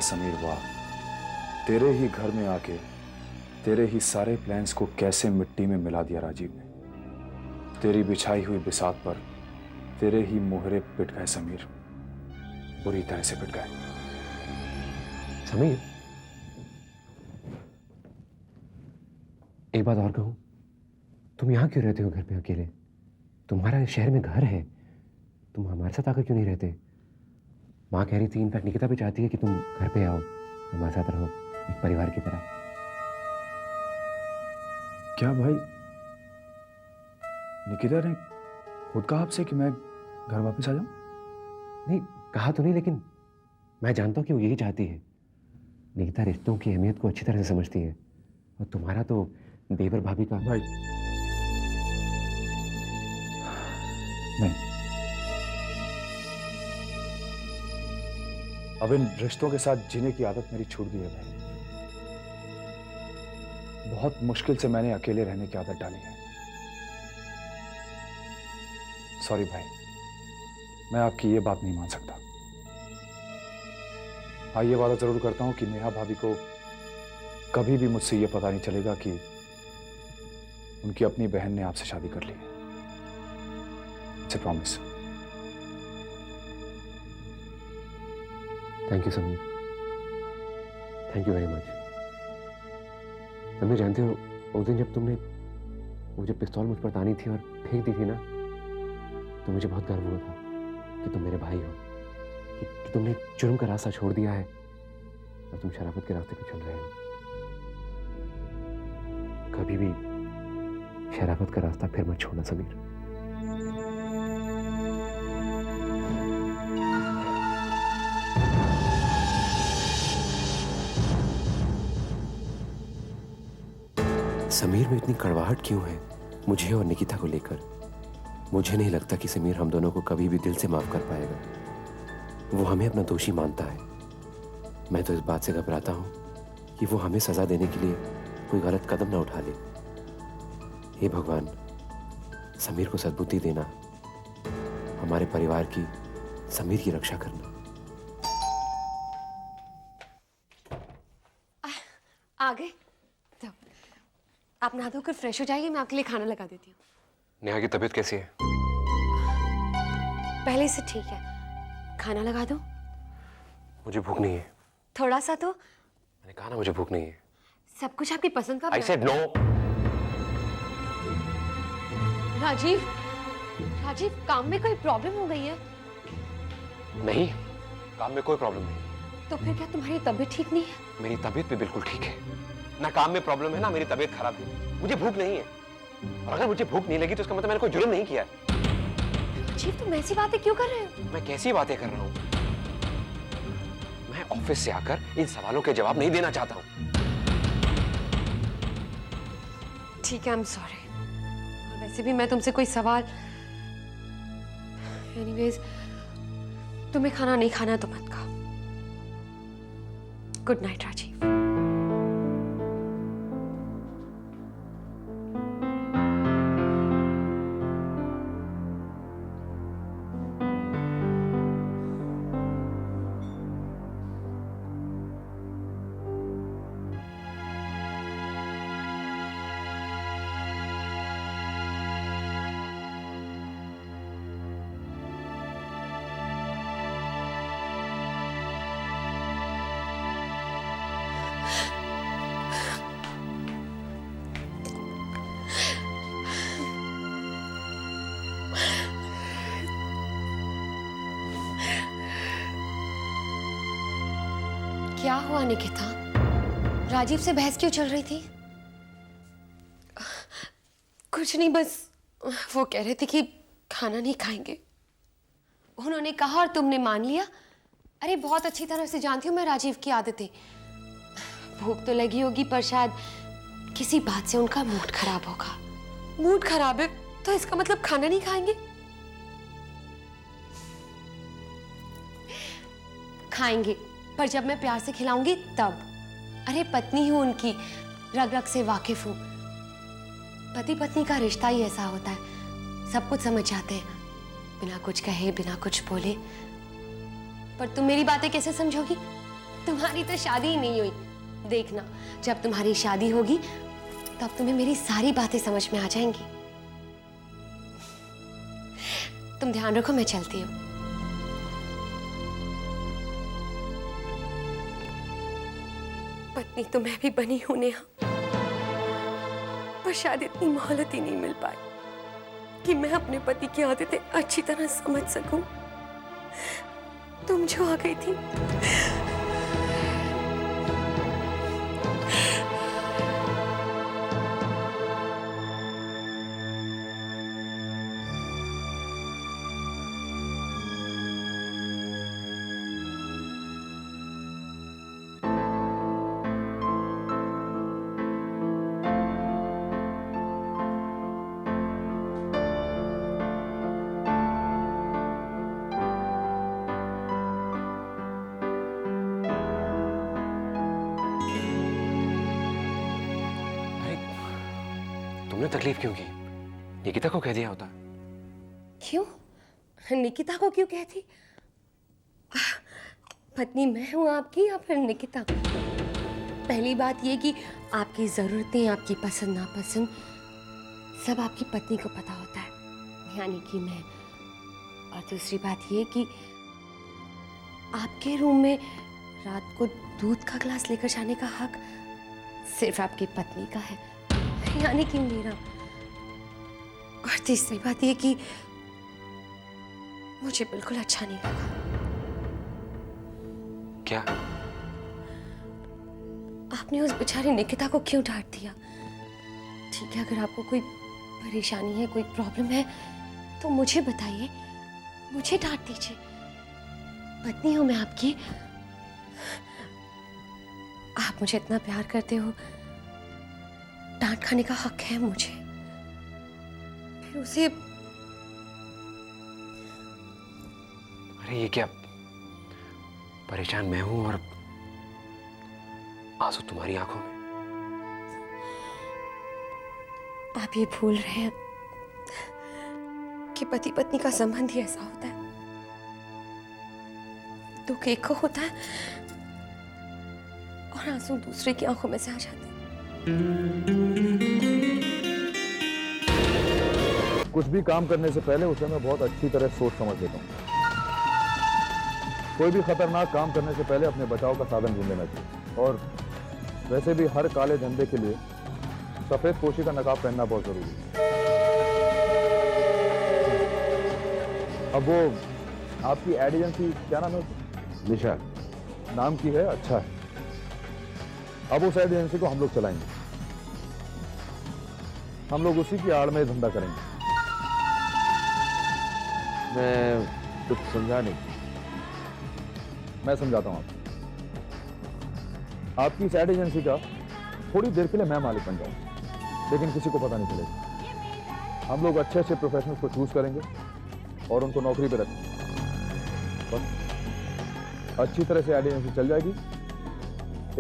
समीर वाह, तेरे ही घर में आके तेरे ही सारे प्लान्स को कैसे मिट्टी में मिला दिया राजीव ने। तेरी बिछाई हुई बिसात पर तेरे ही मोहरे पिट गए समीर, बुरी तरह से पिट गए। समीर, एक बात और कहूं, तुम यहां क्यों रहते हो घर पे अकेले? तुम्हारा शहर में घर है, तुम हमारे साथ आकर क्यों नहीं रहते? माँ कह रही थी, इनफैक्ट निकिता भी चाहती है कि तुम घर पे आओ, हमारे साथ रहो, एक परिवार की तरह। क्या भाई, निकिता ने खुद कहा आपसे कि मैं घर वापस आ जाऊं? नहीं, कहा तो नहीं, लेकिन मैं जानता हूं कि वो यही चाहती है। निकिता रिश्तों की अहमियत को अच्छी तरह से समझती है, और तुम्हारा तो देवर भाभी का। भाई नहीं, अब इन रिश्तों के साथ जीने की आदत मेरी छूट गई है भाई। बहुत मुश्किल से मैंने अकेले रहने की आदत डाली है। सॉरी भाई, मैं आपकी ये बात नहीं मान सकता। हाँ, ये वादा जरूर करता हूं कि नेहा भाभी को कभी भी मुझसे ये पता नहीं चलेगा कि उनकी अपनी बहन ने आपसे शादी कर ली है। It's a promise. Thank you Sameer, thank you very much. Sameer, जानते हो, उस दिन जब तुमने वो जब पिस्तौल मुझ पर तानी थी और फेंक दी थी ना, तो मुझे बहुत गर्व हुआ था कि तुम मेरे भाई हो, कि तुमने जुर्म का रास्ता छोड़ दिया है और तुम शराफत के रास्ते पे चल रहे हो। कभी भी शराफत का रास्ता फिर मत छोड़ना समीर। समीर में इतनी कड़वाहट क्यों है मुझे और निकिता को लेकर? मुझे नहीं लगता कि समीर हम दोनों को कभी भी दिल से माफ कर पाएगा। वो हमें अपना दोषी मानता है। मैं तो इस बात से घबराता हूं कि वो हमें सजा देने के लिए कोई गलत कदम ना उठा ले। हे भगवान, समीर को सद्बुद्धि देना, हमारे परिवार की, समीर की रक्षा करना। आ गए? तो आप नहा धोकर फ्रेश हो जाइए, मैं आपके लिए खाना लगा देती हूँ। नेहा की तबीयत कैसी है? पहले से ठीक है। खाना लगा दो? मुझे भूख नहीं है। थोड़ा सा तो। मैंने कहा ना, मुझे भूख नहीं है। सब कुछ आपकी पसंद का। I said no। Rajiv, Rajiv, काम में कोई प्रॉब्लम हो गई है? नहीं, काम में कोई प्रॉब्लम नहीं। तो फिर क्या तुम्हारी तबीयत ठीक नहीं है? मेरी तबीयत भी बिल्कुल ठीक है। ना काम में प्रॉब्लम है, ना मेरी तबीयत खराब है। मुझे भूख नहीं है, और अगर मुझे भूख नहीं लगी तो इसका मतलब मैंने कोई जुर्म नहीं किया। राजीव, तुम ऐसी बातें क्यों कर रहे हो? मैं कैसी बातें कर रहा हूँ? मैं ऑफिस से आकर इन सवालों के जवाब नहीं देना चाहता हूँ। ठीक है, आई एम सॉरी। और वैसे भी मैं तुमसे कोई सवाल। एनीवेज, तुम्हें खाना नहीं खाना तो मत खाओ। Good night Rajiv. क्या हुआ निकिता? राजीव से बहस क्यों चल रही थी? कुछ नहीं, बस वो कह रहे थे कि खाना नहीं खाएंगे। उन्होंने कहा और तुमने मान लिया। अरे बहुत अच्छी तरह से जानती हूँ मैं राजीव की आदतें। भूख तो लगी होगी, पर शायद किसी बात से उनका मूड खराब होगा। मूड खराब है तो इसका मतलब खाना नहीं खाएंगे? खाएंगे, पर जब मैं प्यार से खिलाऊंगी तब। अरे पत्नी हूं उनकी, रग रग से वाकिफ हूं। पति पत्नी का रिश्ता ही ऐसा होता है, सब कुछ समझ जाते हैं, बिना कुछ कहे, बिना कुछ बोले। पर तुम मेरी बातें कैसे समझोगी? तुम्हारी तो शादी ही नहीं हुई। देखना, जब तुम्हारी शादी होगी तब तुम्हें मेरी सारी बातें समझ में आ जाएंगी। तुम ध्यान रखो, मैं चलती हूँ। पत्नी तो मैं भी बनी हूं नेहा, पर शायद इतनी मोहलत ही नहीं मिल पाई कि मैं अपने पति की आदतें अच्छी तरह समझ सकूं। तुम जो आ गई थी, तुमने तकलीफ क्यों की? निकिता को कह दिया होता। क्यों? निकिता को क्यों कहती? पत्नी मैं हूं आपकी या फिर निकिता? पहली बात ये कि आपकी जरूरतें, आपकी पसंद नापसंद सब आपकी पत्नी को पता होता है, यानी कि मैं। और दूसरी बात ये कि आपके रूम में रात को दूध का गिलास लेकर जाने का हक सिर्फ आपकी पत्नी का है, यानी कि मेरा। और तीसरी बात ये कि मुझे बिल्कुल अच्छा नहीं लगा। क्या? आपने उस बेचारी निकिता को क्यों डांट दिया? ठीक है, अगर आपको कोई परेशानी है, कोई प्रॉब्लम है तो मुझे बताइए, मुझे डांट दीजिए। पत्नी हूं मैं आपकी। आप मुझे इतना प्यार करते हो, डांट खाने का हक है मुझे। फिर उसे अरे ये क्या? परेशान मैं हूं और आंसू तुम्हारी आंखों में। आप ये भूल रहे हैं कि पति पत्नी का संबंध ही ऐसा होता है। दुख एक को होता है और आंसू दूसरे की आंखों में से आ जाते हैं। कुछ भी काम करने से पहले उसे मैं बहुत अच्छी तरह सोच समझ लेता हूँ। कोई भी खतरनाक काम करने से पहले अपने बचाव का साधन ढूंढ लेना चाहिए। और वैसे भी हर काले धंधे के लिए सफेद पोशी का नकाब पहनना बहुत जरूरी है। अब वो आपकी एड एजेंसी क्या नाम है? निशा नाम की है। अच्छा है, अब उस एड एजेंसी को हम लोग चलाएंगे। हम लोग उसी की आड़ में धंधा करेंगे। मैं कुछ समझा नहीं। मैं समझाता हूं आपको। आपकी इस एड एजेंसी का थोड़ी देर के लिए मैं मालिक बन जाऊंगा, लेकिन किसी को पता नहीं चलेगा। हम लोग अच्छे अच्छे प्रोफेशनल्स को चूज करेंगे और उनको नौकरी पे रखेंगे। बस अच्छी तरह से एड एजेंसी चल जाएगी,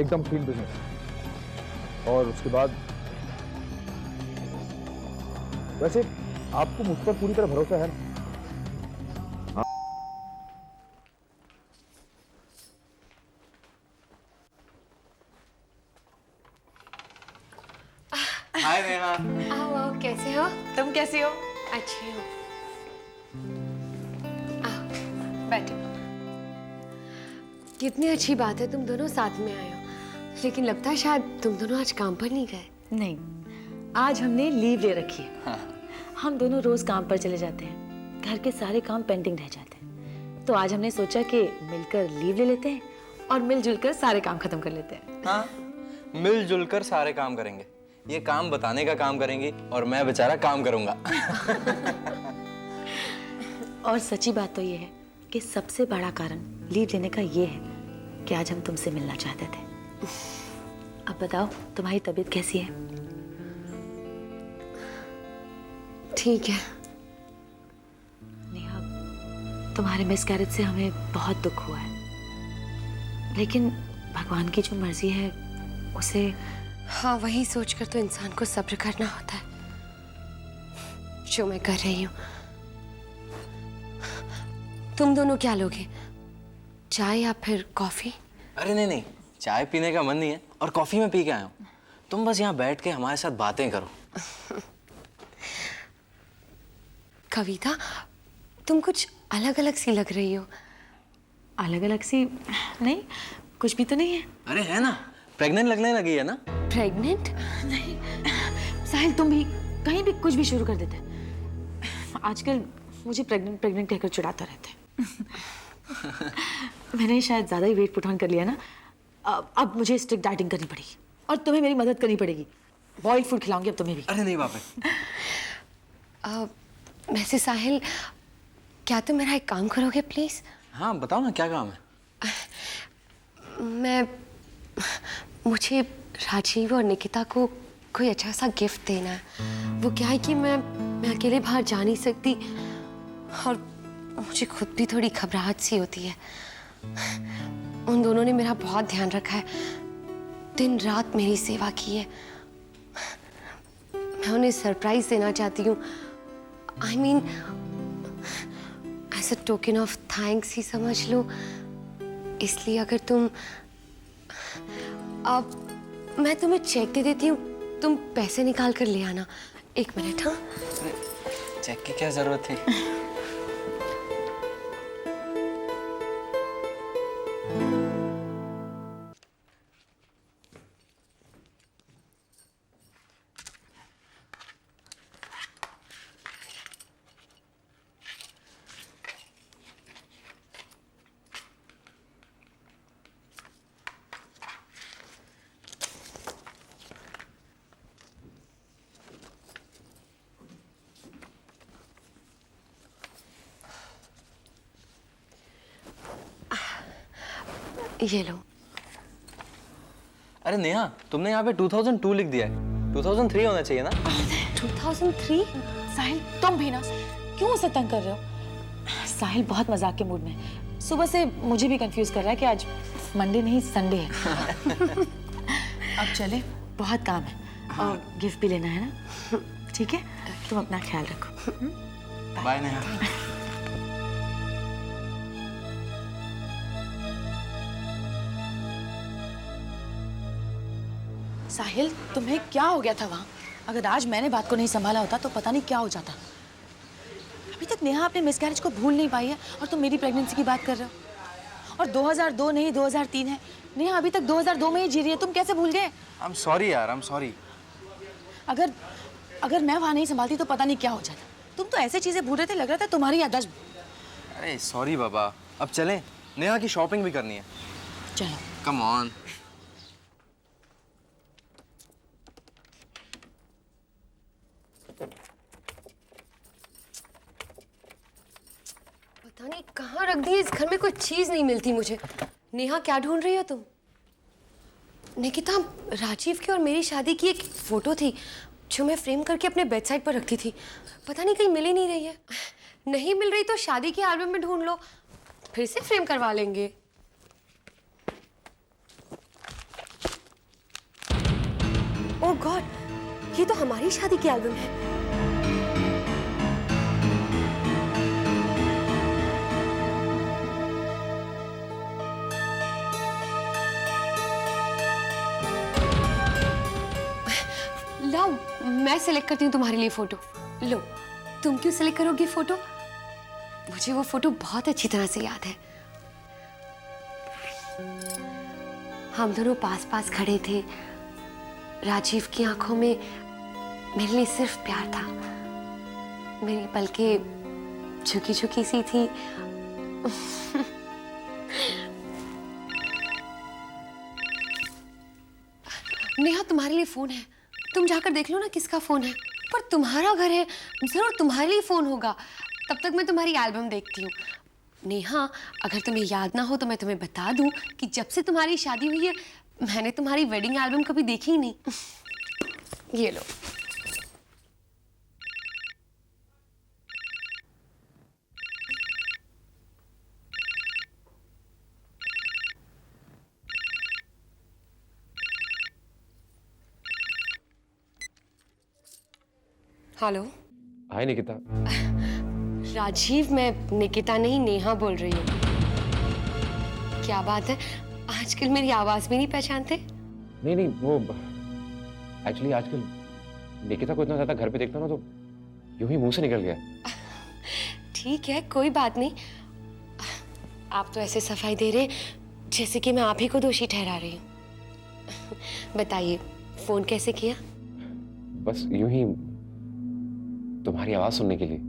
एकदम क्लीन बिजनेस। और उसके बाद वैसे आपको मुझ पर पूरी तरह भरोसा है ना? हाय नेहा। आओ आओ, कैसे हो? तुम कैसी हो? अच्छी हो। आओ, बैठो। कितनी अच्छी बात है तुम दोनों साथ में आए हो, लेकिन लगता है शायद तुम दोनों आज काम पर नहीं गए। नहीं, आज हमने लीव ले रखी है। हाँ। हम दोनों रोज काम पर चले जाते हैं, घर के सारे काम पेंडिंग रह जाते हैं, तो आज हमने सोचा कि मिलकर लीव ले लेते हैं और मिलजुल कर सारे काम खत्म कर लेते हैं। हाँ, मिलजुल कर सारे काम करेंगे। ये काम बताने का काम करेंगी और मैं बेचारा काम करूंगा। और सच्ची बात तो ये है कि सबसे बड़ा कारण लीव लेने का ये है कि आज हम तुमसे मिलना चाहते थे। अब बताओ, तुम्हारी तबीयत कैसी है? ठीक है। नेहा, तुम्हारे मिसकैरेज से हमें बहुत दुख हुआ है, लेकिन भगवान की जो मर्जी है उसे। हाँ, वही सोचकर तो इंसान को सब्र करना होता है, जो मैं कर रही हूँ। तुम दोनों क्या लोगे, चाय या फिर कॉफी? अरे नहीं नहीं, चाय पीने का मन नहीं है और कॉफी में पी के आया हूँ। तुम बस यहाँ बैठ के हमारे साथ बातें करो। कविता, तुम कुछ अलग अलग सी लग रही हो। अलग अलग सी नहीं, कुछ भी तो नहीं है। अरे है ना, प्रेग्नेंट लगने लगी है ना। प्रेग्नेंट? नहीं साहिल, तुम भी कहीं भी कुछ भी शुरू कर देते हैं। आजकल मुझे प्रेग्नेंट प्रेग्नेंट कहकर चिढ़ाता रहता है। मैंने शायद ज़्यादा ही वेट पुट ऑन कर लिया ना। अब मुझे स्ट्रिक्ट डाइटिंग करनी पड़ेगी और तुम्हें मेरी मदद करनी पड़ेगी। बॉइल्ड फूड खिलाऊंगी अब तुम्हें भी। अरे नहीं बापे। वैसे साहिल, क्या तुम मेरा एक काम करोगे प्लीज? हाँ बताओ ना, क्या काम है? मुझे राजीव और निकिता को कोई अच्छा सा गिफ्ट देना है। वो क्या है कि मैं अकेले बाहर जा नहीं सकती और मुझे खुद भी थोड़ी घबराहट सी होती है। उन दोनों ने मेरा बहुत ध्यान रखा है, दिन रात मेरी सेवा की है। मैं उन्हें सरप्राइज देना चाहती हूँ। I mean, as a token of thanks ही समझ लो। इसलिए अगर तुम अब मैं तुम्हें चेक दे देती हूँ, तुम पैसे निकाल कर ले आना। 1 मिनट। हाँ, चेक की क्या जरूरत थी? ये लो। अरे नेहा, तुमने यहाँ पे 2002 लिख दिया है। 2003 होना चाहिए ना। 2003? साहिल, तुम भी ना क्यों उसे तंग कर रहे हो? साहिल बहुत मजाक के मूड में है। सुबह से मुझे भी कंफ्यूज कर रहा है कि आज मंडे नहीं संडे है। अब चले, बहुत काम है और गिफ्ट भी लेना है ना। ठीक है, तुम अपना ख्याल रखो। बाय नेहा। साहिल, तुम्हें क्या हो गया था वहाँ? अगर आज मैंने बात को नहीं संभाला होता तो पता नहीं क्या हो जाता। अभी तक नेहा अपने मिसकैरेज को भूल नहीं पाई है और तुम मेरी प्रेगनेंसी की बात कर रहे हो। और 2002 नहीं 2003 है। नेहा अभी तक 2002 में ही जी रही है, तुम कैसे भूल गए? आई एम सॉरी यार, आई एम सॉरी। अगर मैं वहाँ नहीं संभालती तो पता नहीं क्या हो जाता। तुम तो ऐसे चीजें भूल रहे थे, लग रहा था तुम्हारी याददाश्त। अरे सॉरी बाबा, अब चलें, नेहा की शॉपिंग भी करनी है। चलो। Come on. पता नहीं कहाँ रख दी, इस घर में कोई चीज नहीं मिलती मुझे। नेहा, क्या ढूंढ रही हो तुम? निकिता, राजीव की और मेरी शादी की एक फोटो थी जो मैं फ्रेम करके अपने बेड साइड पर रखी थी। पता नहीं कहीं मिल ही नहीं रही है। नहीं मिल रही तो शादी के एल्बम में ढूंढ लो, फिर से फ्रेम करवा लेंगे। ओह गॉड, ये तो हमारी शादी की एल्बम है। लाओ, मैं सिलेक्ट करती हूँ तुम्हारे लिए फोटो। लो, तुम क्यों सिलेक्ट करोगी फोटो? मुझे वो फोटो बहुत अच्छी तरह से याद है। हम दोनों पास पास खड़े थे। राजीव की आंखों में मेरे लिए सिर्फ प्यार था। मेरी पलकें झुकी झुकी सी थी। नेहा, तुम्हारे लिए फोन है, तुम जाकर देख लो ना किसका फोन है। पर तुम्हारा घर है, जरूर तुम्हारे लिए फोन होगा। तब तक मैं तुम्हारी एल्बम देखती हूँ। नेहा, अगर तुम्हें याद ना हो तो मैं तुम्हें बता दूं कि जब से तुम्हारी शादी हुई है मैंने तुम्हारी वेडिंग एल्बम कभी देखी ही नहीं। ये लो। हेलो। हाय निकिता। राजीव, मैं निकिता नहीं नेहा बोल रही हूँ। क्या बात है, आजकल मेरी आवाज भी नहीं पहचानते? नहीं नहीं, वो एक्चुअली आजकल निकिता को इतना ज्यादा घर पे देखता ना, तो यूं ही मुंह से निकल गया। ठीक है, कोई बात नहीं। आप तो ऐसे सफाई दे रहे जैसे कि मैं आप ही को दोषी ठहरा रही हूँ। बताइए, फोन कैसे किया? बस यूं ही तुम्हारी आवाज सुनने के लिए।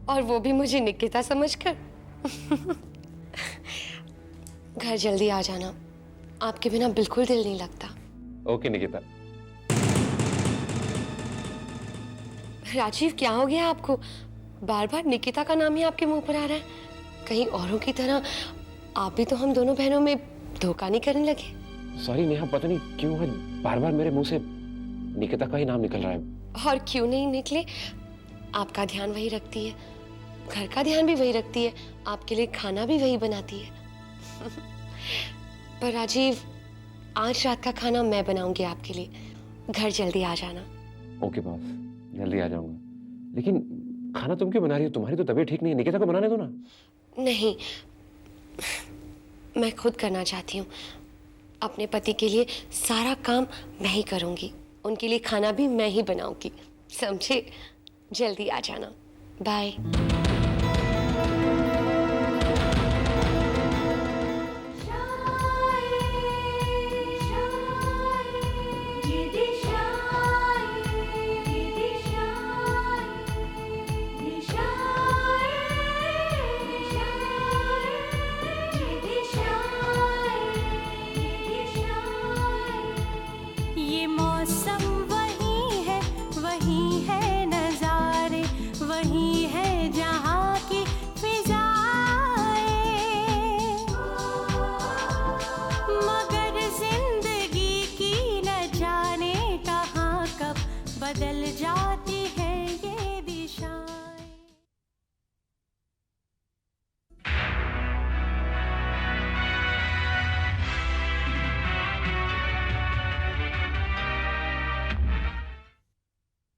और वो भी मुझे निकिता समझकर। घर जल्दी आ जाना, आपके बिना बिल्कुल दिल नहीं लगता। ओके निकिता। राजीव, क्या हो गया आपको? बार बार निकिता का नाम ही आपके मुंह पर आ रहा है। कहीं औरों की तरह आप भी तो हम दोनों बहनों में धोखा नहीं करने लगे? सॉरी नेहा, पता नहीं क्यों आज बार बार मेरे मुंह से निकिता का ही नाम निकल रहा है। और क्यों नहीं निकले? आपका ध्यान वही रखती है, घर का ध्यान भी वही रखती है, आपके लिए खाना भी वही बनाती है। पर राजीव, आज रात का खाना मैं बनाऊंगी आपके लिए। घर जल्दी आ जाना। ओके बॉस, जल्दी आ जाऊंगा। लेकिन खाना तुम क्यों बना रही हो? तुम्हारी तो तबीयत ठीक नहीं है, निकिता को बनाने दो ना। नहीं, मैं खुद करना चाहती हूँ। अपने पति के लिए सारा काम मैं ही करूंगी, उनके लिए खाना भी मैं ही बनाऊंगी, समझे? जल्दी आ जाना। बाय। ये मौसम वही है नजारे, वही है जहाँ की फिजाएं। मगर जिंदगी की न जाने कहाँ कब बदल जाती